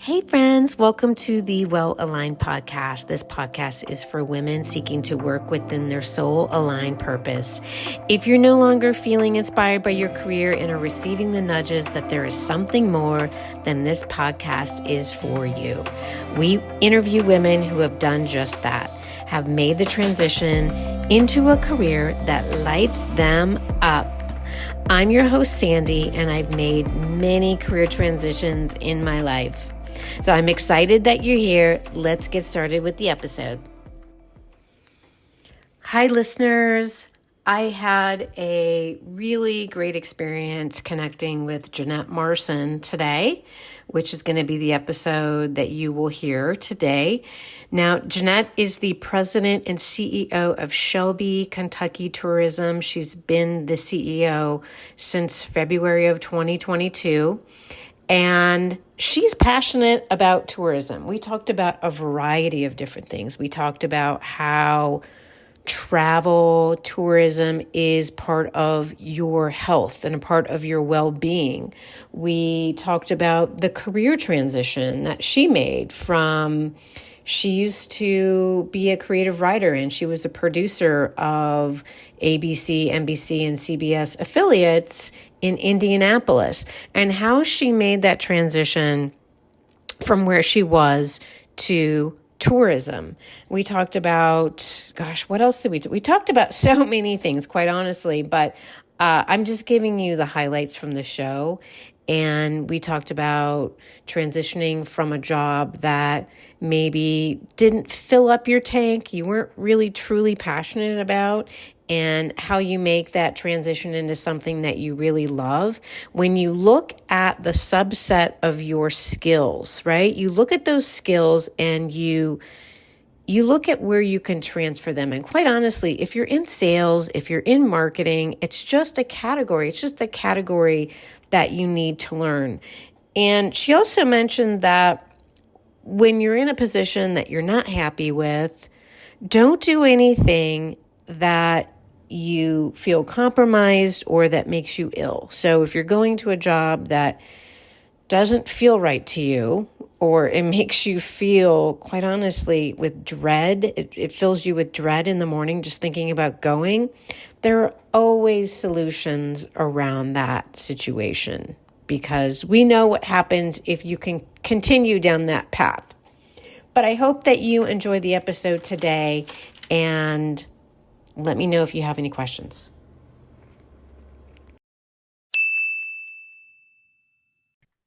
Hey friends, welcome to the Well Aligned podcast. This podcast is for women seeking to work within their soul aligned purpose. If you're no longer feeling inspired by your career and are receiving the nudges that there is something more, then this podcast is for you. We interview women who have done just that, have made the transition into a career that lights them up. I'm your host, Sandy, and I've made many career transitions in my life. So I'm excited that you're here. Let's get started with the episode. Hi, listeners. I had a really great experience connecting with Janette Marson today, which is going to be the episode that you will hear today. Now, Janette is the president and CEO of Shelby KY Tourism. She's been the CEO since February of 2022. And she's passionate about tourism. We talked about a variety of different things. We talked about how travel, tourism is part of your health and a part of your well-being. We talked about the career transition that she made from, she used to be a creative writer and she was a producer of ABC, NBC, and CBS affiliates in Indianapolis, and how she made that transition from where she was to tourism. We talked about, what else did we do? We talked about so many things, quite honestly, but I'm just giving you the highlights from the show. And we talked about transitioning from a job that maybe didn't fill up your tank, you weren't really truly passionate about, and how you make that transition into something that you really love. When you look at the subset of your skills, right? You look at those skills and you look at where you can transfer them. And quite honestly, if you're in sales, if you're in marketing, it's just a category. It's just a category that you need to learn. And she also mentioned that when you're in a position that you're not happy with, don't do anything that you feel compromised or that makes you ill. So if you're going to a job that doesn't feel right to you, or it makes you feel, quite honestly, with dread, it fills you with dread in the morning just thinking about going, there are always solutions around that situation, because we know what happens if you can continue down that path. But I hope that you enjoy the episode today, and let me know if you have any questions.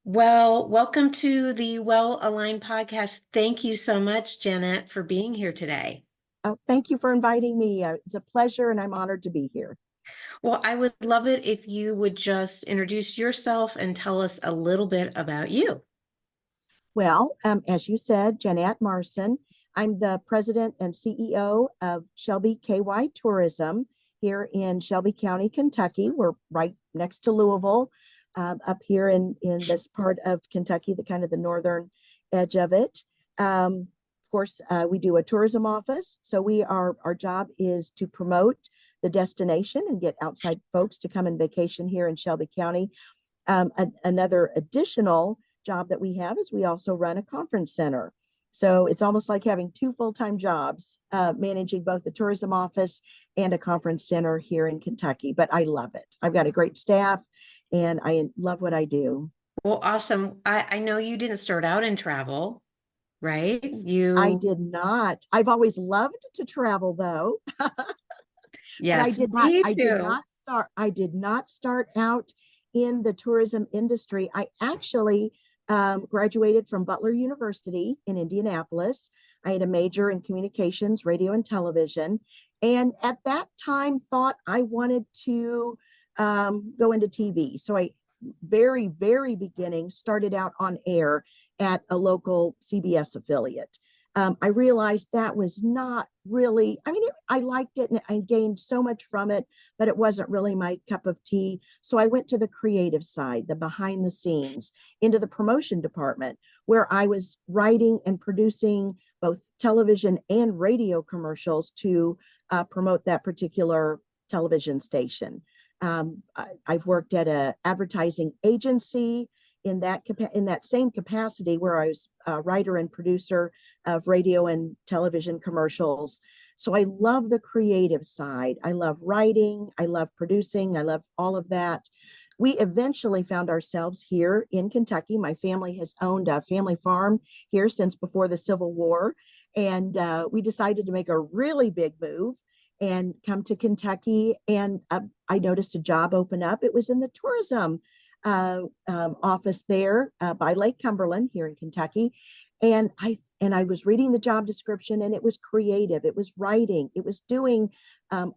Well, welcome to the Well Aligned podcast. Thank you so much, Janette, for being here today. Oh, thank you for inviting me. It's a pleasure, and I'm honored to be here. Well, I would love it if you would just introduce yourself and tell us a little bit about you. Well, as you said, Janette Marson. I'm the president and CEO of Shelby KY Tourism here in Shelby County, Kentucky. We're right next to Louisville, up here in this part of Kentucky, the kind of the northern edge of it. Of course, we do a tourism office. So our job is to promote the destination and get outside folks to come and vacation here in Shelby County. Another additional job that we have is we also run a conference center. So it's almost like having two full-time jobs, managing both the tourism office and a conference center here in Kentucky. But I love it. I've got a great staff and I love what I do. Well, awesome. I know you didn't start out in travel, right? I did not. I've always loved to travel though. Yes, I did not start out in the tourism industry. I actually graduated from Butler University in Indianapolis. I had a major in communications, radio, and television. And at that time thought I wanted to go into TV. So I very, very beginning started out on air at a local CBS affiliate. I realized that was not really, I liked it and I gained so much from it, but it wasn't really my cup of tea. So I went to the creative side, the behind the scenes, into the promotion department, where I was writing and producing both television and radio commercials to promote that particular television station. I've worked at an advertising agency in that same capacity where I was a writer and producer of radio and television commercials. So I love the creative side. I love writing. I love producing. I love all of that. We eventually found ourselves here in Kentucky. My family has owned a family farm here since before the Civil War. And we decided to make a really big move and come to Kentucky. And I noticed a job open up. It was in the tourism office there by Lake Cumberland here in Kentucky. And I was reading the job description, and it was creative. It was writing. It was doing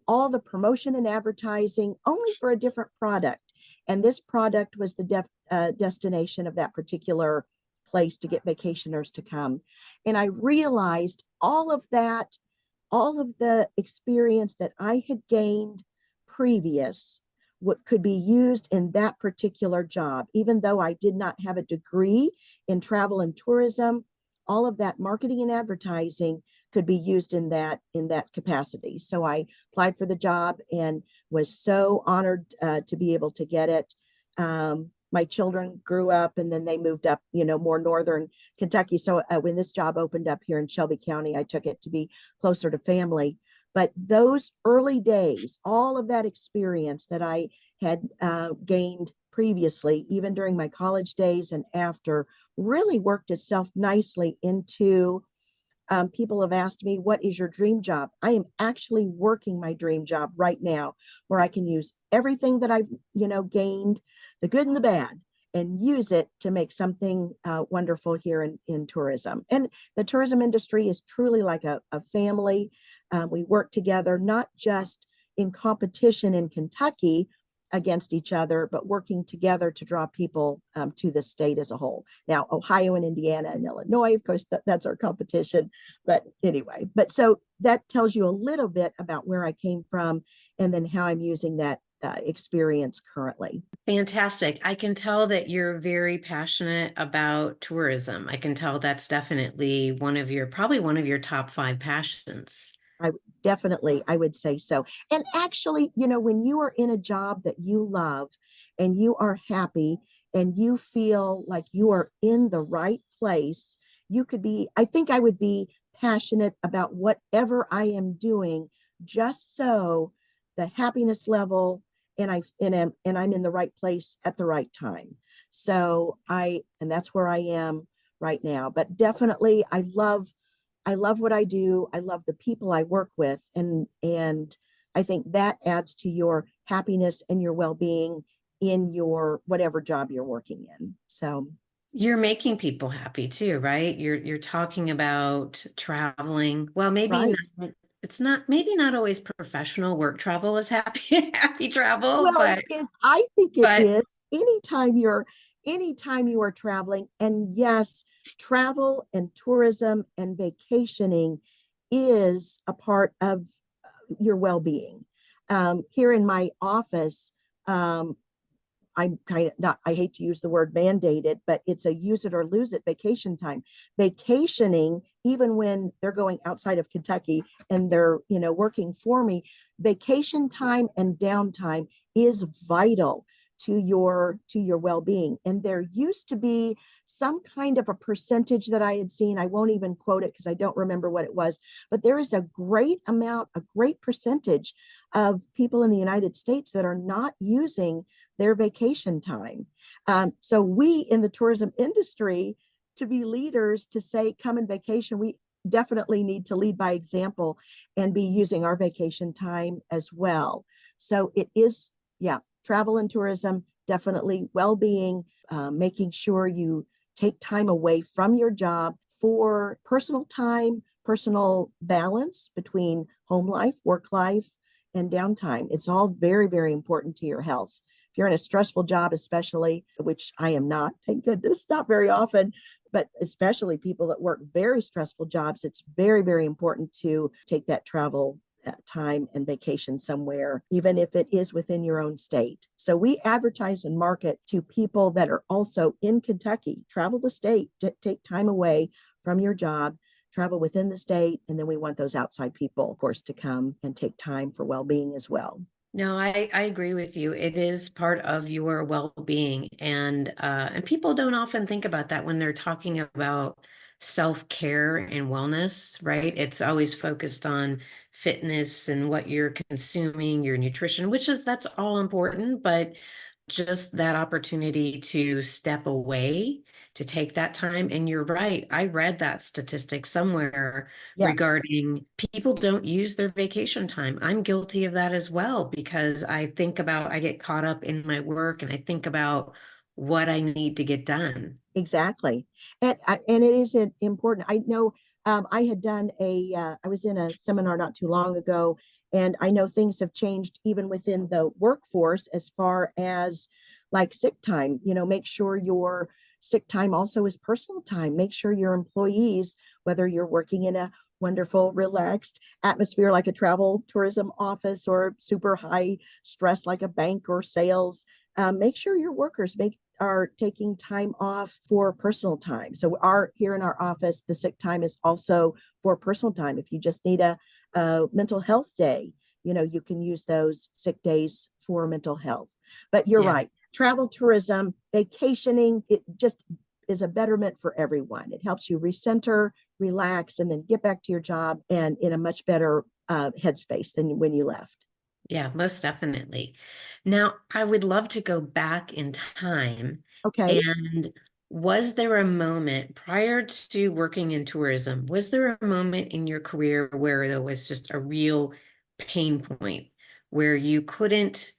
all the promotion and advertising, only for a different product. And this product was the destination of that particular place to get vacationers to come. And I realized all of that, all of the experience that I had gained previous, what could be used in that particular job. Even though I did not have a degree in travel and tourism, all of that marketing and advertising could be used in that capacity. So I applied for the job and was so honored to be able to get it. My children grew up, and then they moved up, more northern Kentucky. So when this job opened up here in Shelby County, I took it to be closer to family. But those early days, all of that experience that I had gained previously, even during my college days and after, really worked itself nicely into people have asked me, what is your dream job? I am actually working my dream job right now, where I can use everything that I've, gained, the good and the bad, and use it to make something wonderful here in tourism. And the tourism industry is truly like a family. We work together, not just in competition in Kentucky against each other, but working together to draw people to the state as a whole. Now, Ohio and Indiana and Illinois, of course, that's our competition. But anyway, so that tells you a little bit about where I came from and then how I'm using that experience currently. Fantastic. I can tell that you're very passionate about tourism. I can tell that's definitely probably one of your top 5 passions. I definitely, I would say so. And actually, when you are in a job that you love and you are happy and you feel like you are in the right place, I think I would be passionate about whatever I am doing, just so the happiness level and I'm in the right place at the right time. So and that's where I am right now. But definitely I love what I do. I love the people I work with. And I think that adds to your happiness and your well-being in your whatever job you're working in. So You're making people happy too, right? You're talking about traveling. Well, maybe right. not, it's not maybe not always professional work travel is happy happy travel, Well, it is. I think it but is. Anytime you are traveling, and yes, travel and tourism and vacationing is a part of your well-being. Here in my office, I'm kind of not, I hate to use the word mandated, but it's a use it or lose it vacation time. Vacationing, even when they're going outside of Kentucky and they're, working for me, vacation time and downtime is vital to your well-being. And there used to be some kind of a percentage that I had seen. I won't even quote it because I don't remember what it was, but there is a great percentage of people in the United States that are not using their vacation time. So we in the tourism industry, to be leaders, to say, come and vacation, we definitely need to lead by example and be using our vacation time as well. So it is, yeah, travel and tourism, definitely well-being, making sure you take time away from your job for personal time, personal balance between home life, work life, and downtime. It's all very, very important to your health. If you're in a stressful job, especially, which I am not, thank goodness, not very often, but especially people that work very stressful jobs, it's very, very important to take that travel time and vacation somewhere, even if it is within your own state. So we advertise and market to people that are also in Kentucky. Travel the state, take time away from your job, travel within the state, and then we want those outside people, of course, to come and take time for well-being as well. No, I agree with you. It is part of your well-being, and people don't often think about that when they're talking about self-care and wellness, right? It's always focused on fitness and what you're consuming, your nutrition, which is that's all important, but just that opportunity to step away, to take that time. And you're right. I read that statistic somewhere Yes, regarding people don't use their vacation time. I'm guilty of that as well because I get caught up in my work and I think about what I need to get done. exactly. And it is important. I know I had done I was in a seminar not too long ago, and I know things have changed even within the workforce as far as like sick time. Make sure your sick time also is personal time. Make sure your employees, whether you're working in a wonderful, relaxed atmosphere like a travel tourism office or super high stress like a bank or sales, make sure your workers are taking time off for personal time. So our here in our office, the sick time is also for personal time. If you just need a mental health day, you can use those sick days for mental health. But you're Yeah. right. Travel tourism, vacationing, it just is a betterment for everyone. It helps you recenter, relax, and then get back to your job and in a much better headspace than when you left. Yeah, most definitely. Now, I would love to go back in time. Okay. And was there a moment prior to working in tourism, was there a moment in your career where there was just a real pain point where you couldn't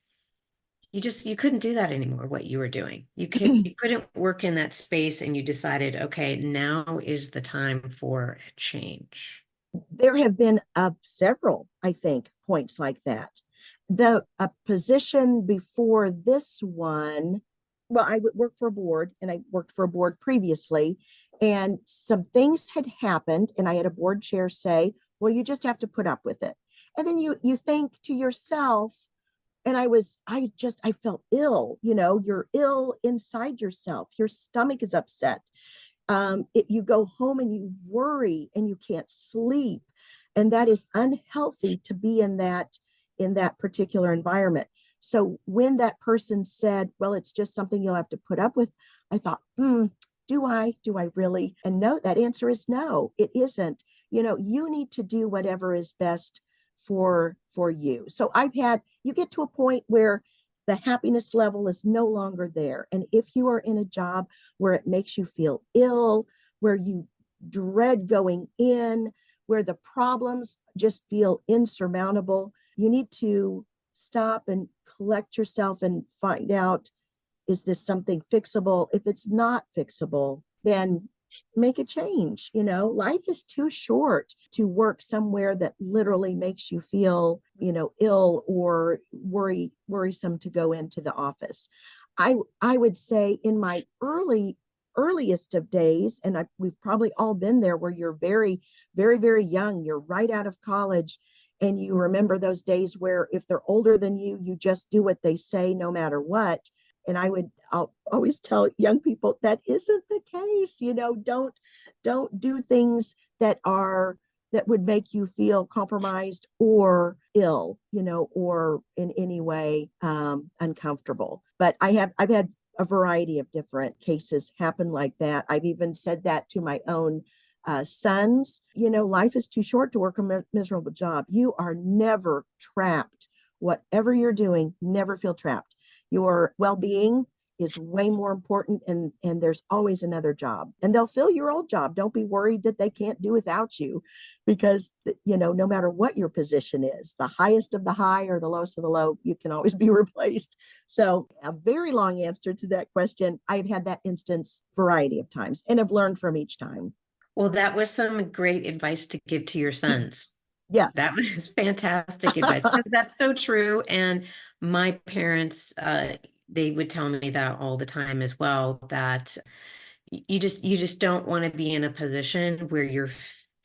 do that anymore, what you were doing? You couldn't work in that space and you decided, okay, now is the time for a change. There have been several, I think, points like that. The a position before this one, well, I would work for a board, and I worked for a board previously, and some things had happened, and I had a board chair say, "Well, you just have to put up with it." And then you think to yourself, and I felt ill. You're ill inside yourself. Your stomach is upset. You go home and you worry and you can't sleep, and that is unhealthy to be in that particular environment. So when that person said, well, it's just something you'll have to put up with, I thought, do I really? And no, that answer is no, it isn't. You need to do whatever is best for you. So you get to a point where the happiness level is no longer there. And if you are in a job where it makes you feel ill, where you dread going in, where the problems just feel insurmountable, you need to stop and collect yourself and find out, is this something fixable? If it's not fixable, then make a change. Life is too short to work somewhere that literally makes you feel, ill or worrisome to go into the office. I would say in my earliest of days, and we've probably all been there, where you're very, very, very young, you're right out of college, and you remember those days where if they're older than you, you just do what they say no matter what. And I'll always tell young people that isn't the case. Don't do things that would make you feel compromised or ill, or in any way uncomfortable. But I've had a variety of different cases happen like that. I've even said that to my own sons. Life is too short to work a miserable job. You are never trapped. Whatever you're doing, never feel trapped. Your well-being is way more important, and there's always another job, and they'll fill your old job. Don't be worried that they can't do without you, because no matter what your position is, the highest of the high or the lowest of the low, you can always be replaced. So a very long answer to that question. I've had that instance variety of times and have learned from each time. Well, that was some great advice to give to your sons. Yes. That was fantastic advice because that's so true. And my parents, they would tell me that all the time as well, that you just don't want to be in a position where you're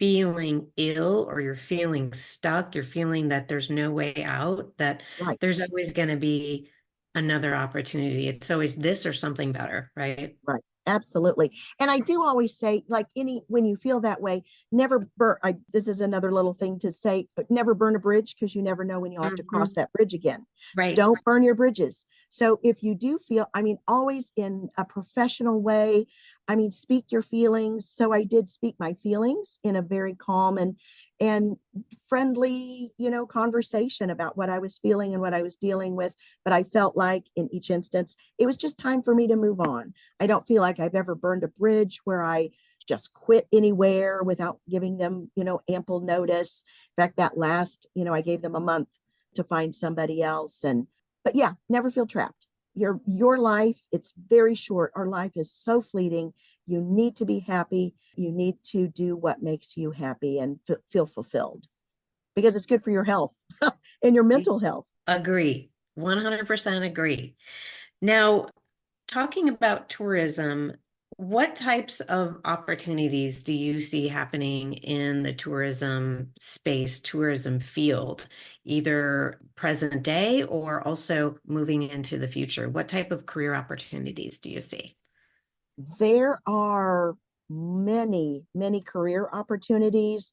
feeling ill or you're feeling stuck, you're feeling that there's no way out, that Right. there's always going to be another opportunity. It's always this or something better, right? Right. Absolutely. And I do always say, like, when you feel that way, never burn. This is another little thing to say, but never burn a bridge, because you never know when you'll have to cross Mhm. that bridge again. Right. Don't burn your bridges. So if you do feel, I mean, always in a professional way, I mean, speak your feelings. So I did speak my feelings in a very calm and friendly, conversation about what I was feeling and what I was dealing with. But I felt like in each instance, it was just time for me to move on. I don't feel like I've ever burned a bridge where I just quit anywhere without giving them, ample notice. In fact, that last, I gave them a month to find somebody else. But yeah, never feel trapped. Your life, it's very short. Our life is so fleeting. You need to be happy. You need to do what makes you happy and feel fulfilled, because it's good for your health and your mental health. Agree. 100% agree. Now, talking about tourism, what types of opportunities do you see happening in the tourism space, tourism field, either present day or also moving into the future? What type of career opportunities do you see? There are many, many career opportunities,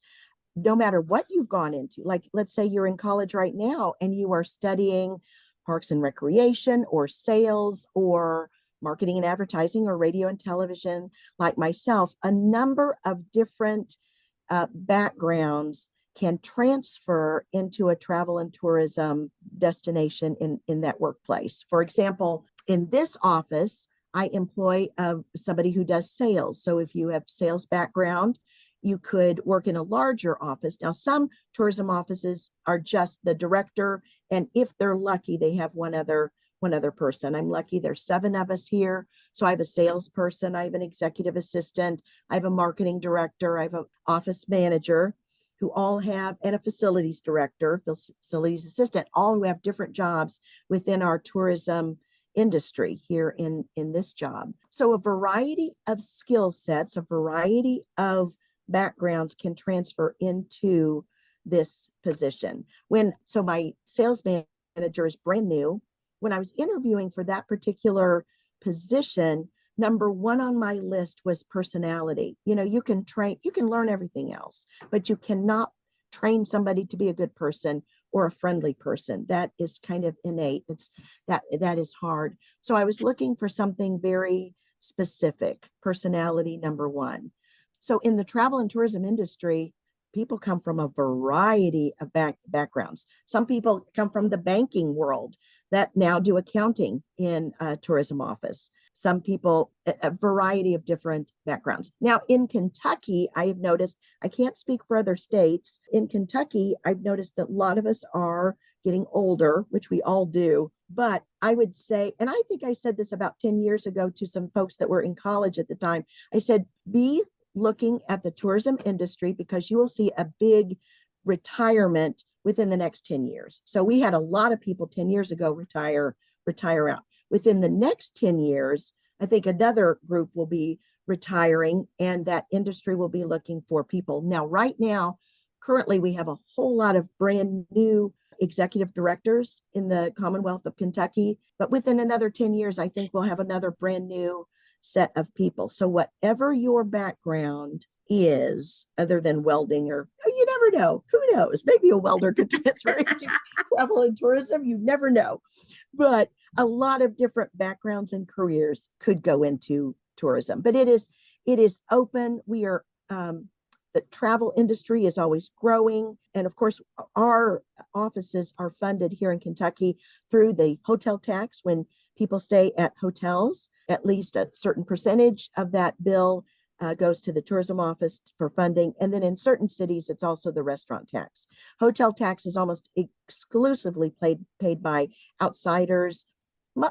no matter what you've gone into. Like, let's say you're in college right now and you are studying parks and recreation or sales or marketing and advertising or radio and television, like myself. A number of different backgrounds can transfer into a travel and tourism destination in that workplace. For example, in this office, I employ somebody who does sales. So if you have sales background, you could work in a larger office. Now, some tourism offices are just the director, and if they're lucky, they have one other person. I'm lucky there's 7 of us here. So I have a salesperson, I have an executive assistant, I have a marketing director, I have an office manager who all have, and a facilities director, facilities assistant, all who have different jobs within our tourism industry here in this job. So a variety of skill sets, a variety of backgrounds can transfer into this position. So my sales manager is brand new. When I was interviewing for that particular position, number one on my list was personality. You can train, you can learn everything else, but you cannot train somebody to be a good person or a friendly person. That is kind of innate. That is hard. So I was looking for something very specific, personality number one. So in the travel and tourism industry, people come from a variety of backgrounds. Some people come from the banking world that now do accounting in a tourism office. Some people, a variety of different backgrounds. Now in Kentucky, I have noticed, I can't speak for other states. In Kentucky, I've noticed that a lot of us are getting older, which we all do. But I would say, and I think I said this about 10 years ago to some folks that were in college at the time, I said, be looking at the tourism industry, because you will see a big retirement within the next 10 years. So we had a lot of people 10 years ago retire out. Within the next 10 years, I think another group will be retiring, and that industry will be looking for people. Now, right now, currently, we have a whole lot of brand new executive directors in the Commonwealth of Kentucky. But within another 10 years, I think we'll have another brand new set of people. So whatever your background is, other than welding, or you never know, who knows, maybe a welder could transfer into travel and tourism, you never know. But a lot of different backgrounds and careers could go into tourism. But it is open. We are the travel industry is always growing. And of course, our offices are funded here in Kentucky through the hotel tax. When people stay at hotels, at least a certain percentage of that bill goes to the tourism office for funding. And then in certain cities, it's also the restaurant tax. Hotel tax is almost exclusively paid by outsiders.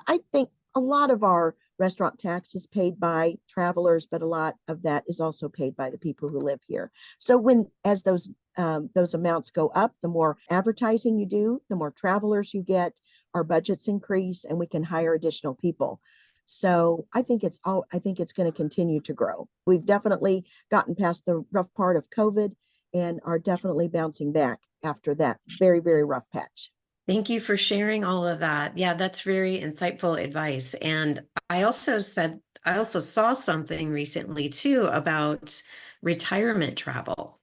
I think a lot of our restaurant tax is paid by travelers, but a lot of that is also paid by the people who live here. So as those amounts go up, the more advertising you do, the more travelers you get, our budgets increase, and we can hire additional people. So I think it's going to continue to grow. We've definitely gotten past the rough part of COVID and are definitely bouncing back after that very, very rough patch. Thank you for sharing all of that. Yeah, that's very insightful advice. And I also said I also saw something recently too about retirement travel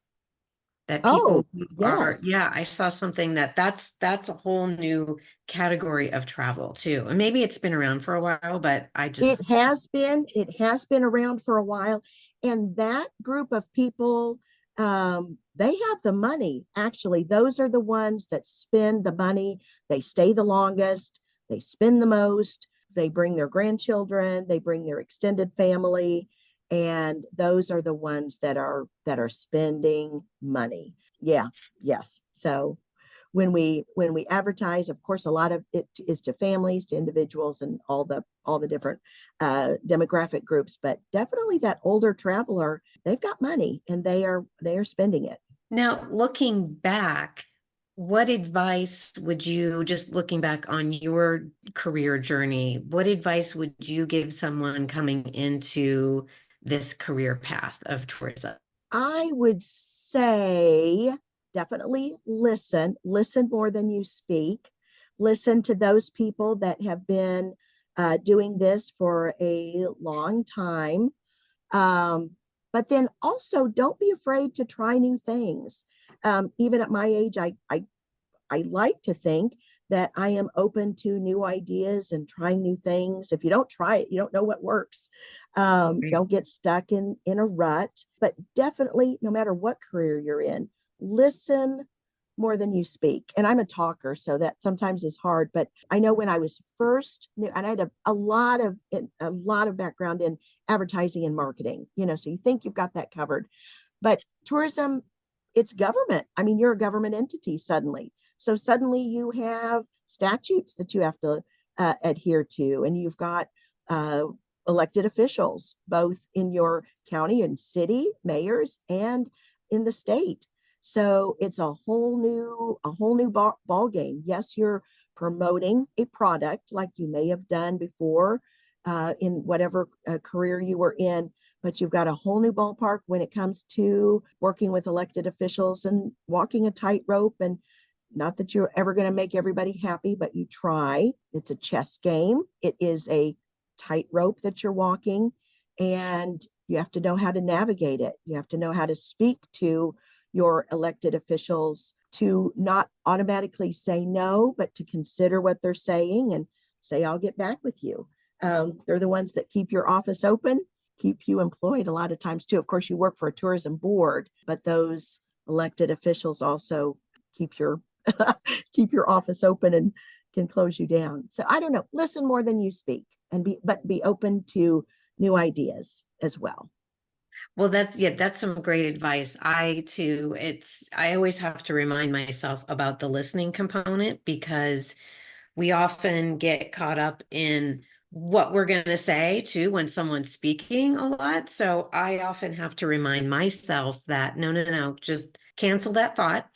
that Oh, people who are, yes. yeah, I saw something that's a whole new category of travel too. And maybe it's been around for a while, but I just It has been around for a while. And that group of people, they have the money. Actually, those are the ones that spend the money. They stay the longest, they spend the most, they bring their grandchildren, they bring their extended family, and those are the ones that are spending money. Yeah, yes. So when we advertise, of course, a lot of it is to families, to individuals, and all the different demographic groups. But definitely that older traveler, they've got money and they are spending it. now looking back, what advice would you, just looking back on your career journey, what advice would you give someone coming into this career path of tourism? I would say definitely listen more than you speak. Listen to those people that have been doing this for a long time. Um, but then also don't be afraid to try new things. Even at my age, I like to think that I am open to new ideas and trying new things. If you don't try it, you don't know what works. Right. Don't get stuck in a rut. But definitely, no matter what career you're in, listen more than you speak. And I'm a talker, so that sometimes is hard. But I know when I was first new, and I had a lot of background in advertising and marketing. You know, so you think you've got that covered, but tourism, it's government. I mean, you're a government entity suddenly. So suddenly you have statutes that you have to adhere to, and you've got uh, elected officials, both in your county and city, mayors, and in the state. So it's a whole new ball game. Yes, you're promoting a product like you may have done before in whatever career you were in, but you've got a whole new ballpark when it comes to working with elected officials and walking a tightrope. And not that you're ever going to make everybody happy, but you try. It's a chess game. It is a tightrope that you're walking, and you have to know how to navigate it. You have to know how to speak to your elected officials, to not automatically say no, but to consider what they're saying and say, I'll get back with you. They're the ones that keep your office open, keep you employed a lot of times too. Of course, you work for a tourism board, but those elected officials also keep your keep your office open and can close you down. So I don't know, listen more than you speak, and be open to new ideas as well. Well, yeah, that's some great advice. I too, I always have to remind myself about the listening component because we often get caught up in what we're going to say too when someone's speaking a lot. So I often have to remind myself that no, no, no, just cancel that thought,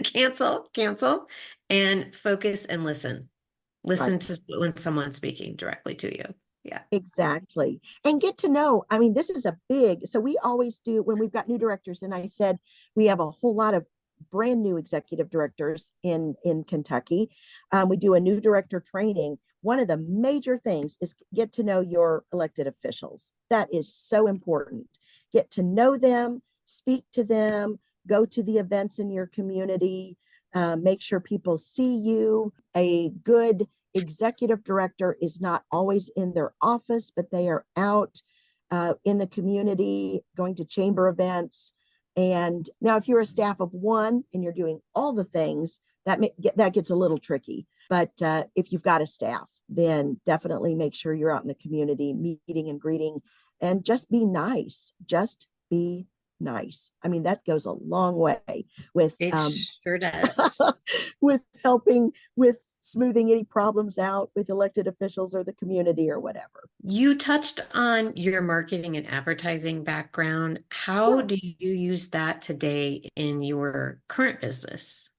cancel, and focus and listen. Right. Listen to when someone's speaking directly to you. Yeah. Exactly. And get to know. I mean, this is a big, so we always do when we've got new directors. And I said we have a whole lot of brand new executive directors in Kentucky. We do a new director training. One of the major things is get to know your elected officials. That is so important. Get to know them, speak to them, go to the events in your community, make sure people see you. A good executive director is not always in their office, but they are out in the community, going to chamber events. And now, if you're a staff of one and you're doing all the things, that gets a little tricky. But if you've got a staff, then definitely make sure you're out in the community, meeting and greeting, and just be nice. Just be nice. I mean, that goes a long way with It sure does. with helping with smoothing any problems out with elected officials or the community or whatever. You touched on your marketing and advertising background. How Yeah. do you use that today in your current business?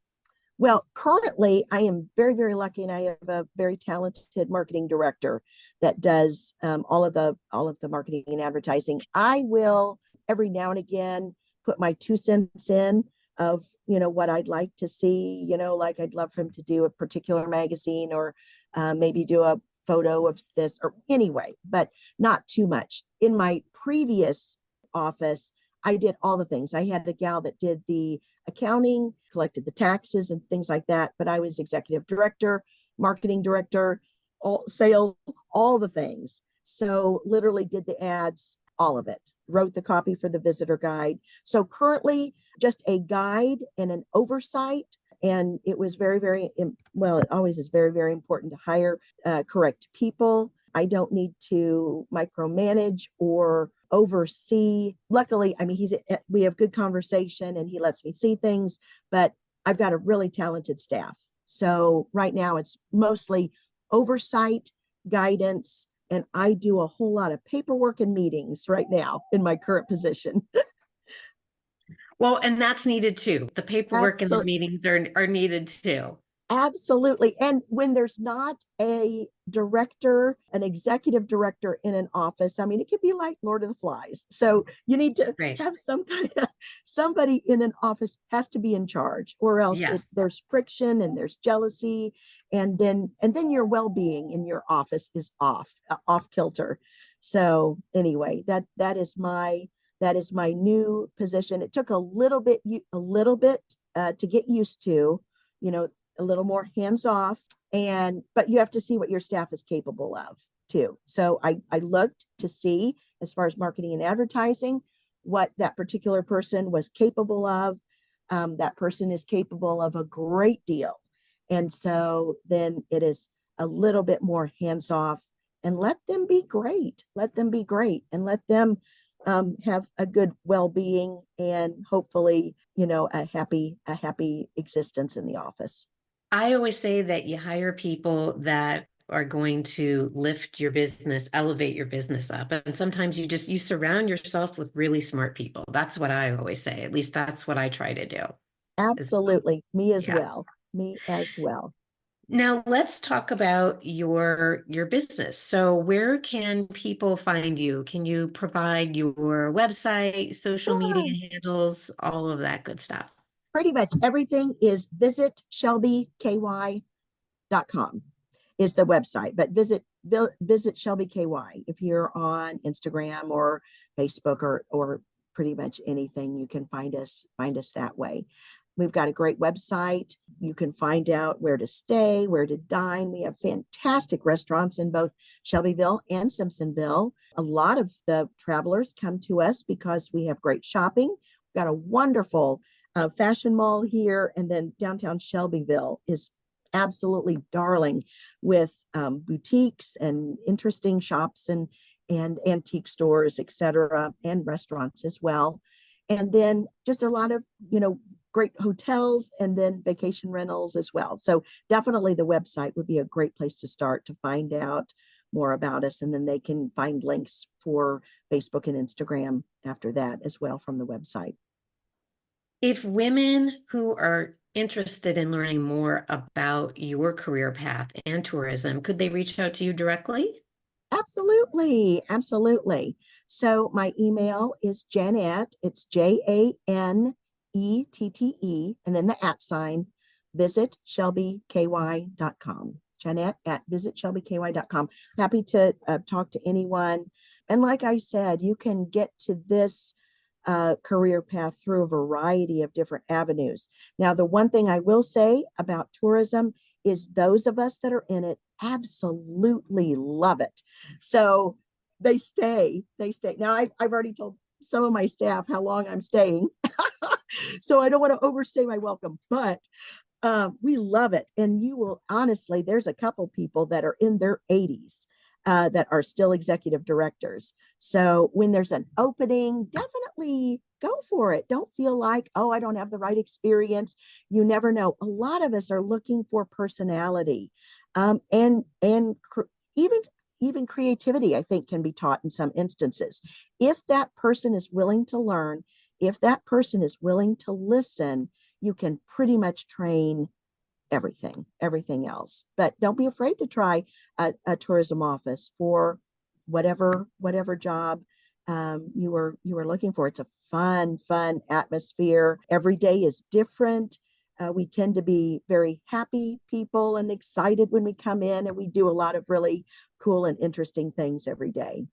Well, currently, I am very, very lucky, and I have a very talented marketing director that does all of the marketing and advertising. I will every now and again put my 2 cents in of what I'd like to see. Like I'd love for him to do a particular magazine or maybe do photo of this or anyway, but not too much. In my previous office, I did all the things. I had a gal that did the accounting, collected the taxes and things like that, but I was executive director, marketing director, all sales, all the things. So literally did the ads, all of it, wrote the copy for the visitor guide. So currently just a guide and an oversight. And it was very, very, well, it always is very, very important to hire correct people. I don't need to micromanage or oversee. Luckily, I mean, we have good conversation and he lets me see things, but I've got a really talented staff. So right now it's mostly oversight, guidance, and I do a whole lot of paperwork and meetings right now in my current position. Well, and that's needed too. The paperwork and the Absolutely. meetings are needed too. Absolutely. And when there's not a director, an executive director in an office, I mean, it could be like Lord of the Flies. So you need to Right. have some kind of somebody in an office has to be in charge, or else Yes. there's friction and there's jealousy, and then your well-being in your office is off kilter. So anyway, that is my new position. It took a little bit to get used to, you know, a little more hands off, but you have to see what your staff is capable of too. So I looked to see, as far as marketing and advertising, what that particular person was capable of. That person is capable of a great deal, and so then it is a little bit more hands off, and let them be great. Let them be great, and let them have a good well-being, and hopefully, you know, a happy existence in the office. I always say that you hire people that are going to lift your business, elevate your business up. And sometimes you surround yourself with really smart people. That's what I always say. At least that's what I try to do. Is Absolutely. Me as yeah. well. Me as well. Now let's talk about your business. So where can people find you? Can you provide your website, social Sure. media handles, all of that good stuff? Pretty much everything is visit Shelby KY.com is the website, but visit Shelby KY. If you're on Instagram or Facebook or pretty much anything, you can find us that way. We've got a great website. You can find out where to stay, where to dine. We have fantastic restaurants in both Shelbyville and Simpsonville. A lot of the travelers come to us because we have great shopping. We've got a wonderful fashion mall here, and then downtown Shelbyville is absolutely darling with boutiques and interesting shops and antique stores, etc., and restaurants as well. And then just a lot of, you know, great hotels and then vacation rentals as well. So definitely the website would be a great place to start to find out more about us. And then they can find links for Facebook and Instagram after that as well from the website. If women who are interested in learning more about your career path and tourism, could they reach out to you directly? Absolutely. Absolutely. So my email is Janette. It's JANETTE, and then the @ sign, visit ShelbyKY.com. Janette at visitshelbyky.com. Happy to talk to anyone. And like I said, you can get to this career path through a variety of different avenues. Now, the one thing I will say about tourism is those of us that are in it absolutely love it. So they stay. Now, I've already told some of my staff how long I'm staying. So I don't want to overstay my welcome, but we love it. And you will honestly, there's a couple people that are in their 80s that are still executive directors. So when there's an opening, definitely go for it. Don't feel like, oh, I don't have the right experience. You never know. A lot of us are looking for personality, and even even creativity, I think, can be taught in some instances. If that person is willing to learn, if that person is willing to listen, you can pretty much train everything else. But don't be afraid to try a tourism office for whatever job you are looking for. It's a fun atmosphere. Every day is different. We tend to be very happy people and excited when we come in, and we do a lot of really cool and interesting things every day.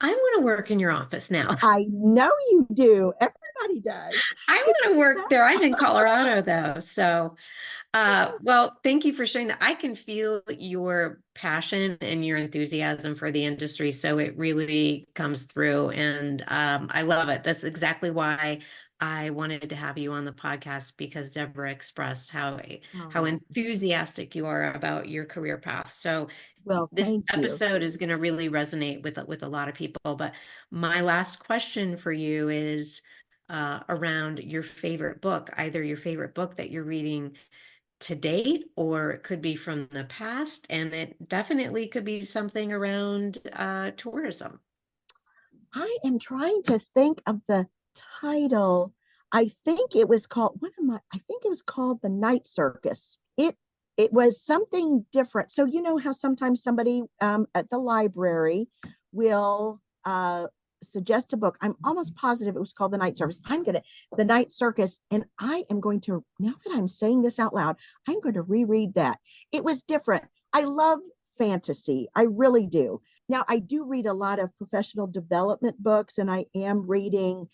I want to work in your office now. I know you do. Everybody does. I want to It's work so there. I'm in Colorado though. So, well, thank you for sharing that. I can feel your passion and your enthusiasm for the industry. So it really comes through and I love it. That's exactly why I wanted to have you on the podcast because Deborah expressed how oh, enthusiastic you are about your career path. So well, this thank you. episode is going to really resonate with a lot of people. But my last question for you is around your favorite book, either your favorite book that you're reading to date, or it could be from the past, and it definitely could be something around tourism. I am trying to think of the title. I think it was called, what am I think it was called The Night Circus. It was something different. So you know how sometimes somebody at the library will suggest a book. I'm almost positive it was called The Night Circus. The Night Circus, and I am going to, now that I'm saying this out loud, I'm going to reread that. It was different. I love fantasy. I really do. Now, I do read a lot of professional development books, and I am reading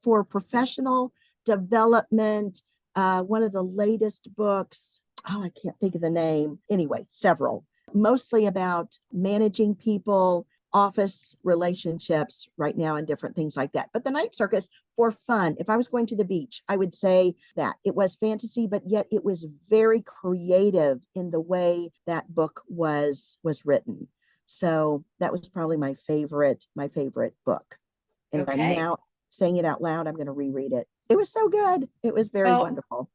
for professional development. One of the latest books, oh, I can't think of the name. Anyway, several, mostly about managing people, office relationships right now, and different things like that. But The Night Circus, for fun, if I was going to the beach, I would say that it was fantasy, but yet it was very creative in the way that book was written. So that was probably my favorite book. And I'm Okay. now saying it out loud. I'm going to reread it. It was so good. It was very Well, wonderful.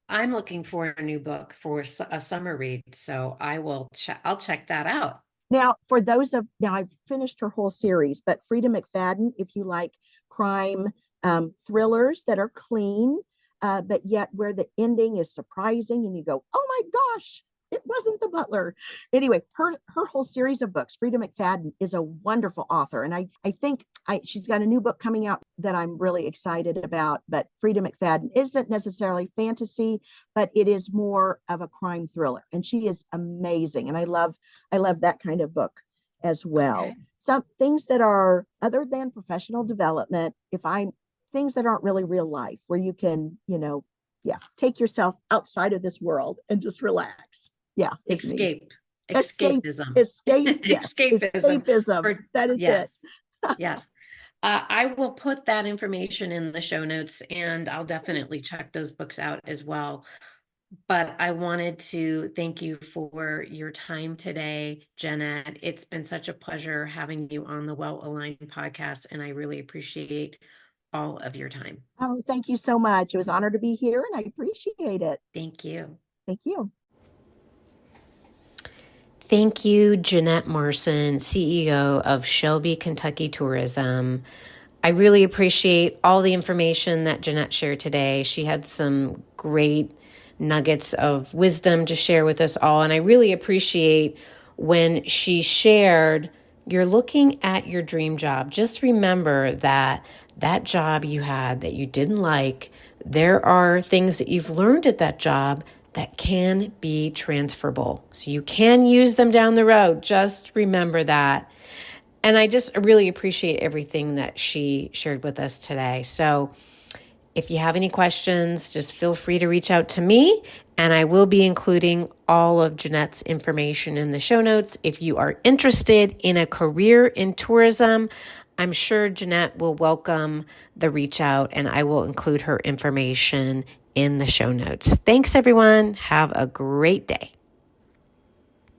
I'm looking for a new book for a summer read, so I'll check that out. Now, I've finished her whole series, but Frida McFadden, if you like crime thrillers that are clean, but yet where the ending is surprising and you go, oh my gosh, it wasn't the butler. Anyway, her whole series of books, Frida McFadden is a wonderful author. And I think she's got a new book coming out that I'm really excited about. But Frida McFadden isn't necessarily fantasy, but it is more of a crime thriller. And she is amazing. And I love that kind of book as well. Okay. Some things that are other than professional development, if I'm things that aren't really real life, where you can, yeah, take yourself outside of this world and just relax. Yeah, is me. Escape. Escape, Escapism. escape, yes, Escapism. escapism. For That is it. yes. Yes. I will put that information in the show notes and I'll definitely check those books out as well. But I wanted to thank you for your time today, Janette. It's been such a pleasure having you on the Well Aligned podcast, and I really appreciate all of your time. Oh, thank you so much. It was an honor to be here and I appreciate it. Thank you. Thank you. Thank you, Janette Marson, CEO of Shelby Kentucky Tourism. I really appreciate all the information that Janette shared today. She had some great nuggets of wisdom to share with us all. And I really appreciate when she shared, you're looking at your dream job. Just remember that that job you had that you didn't like, there are things that you've learned at that job that can be transferable. So you can use them down the road. Just remember that. And I just really appreciate everything that she shared with us today. So if you have any questions, just feel free to reach out to me, and I will be including all of Janette's information in the show notes. If you are interested in a career in tourism, I'm sure Janette will welcome the reach out, and I will include her information in the show notes. Thanks, everyone. Have a great day.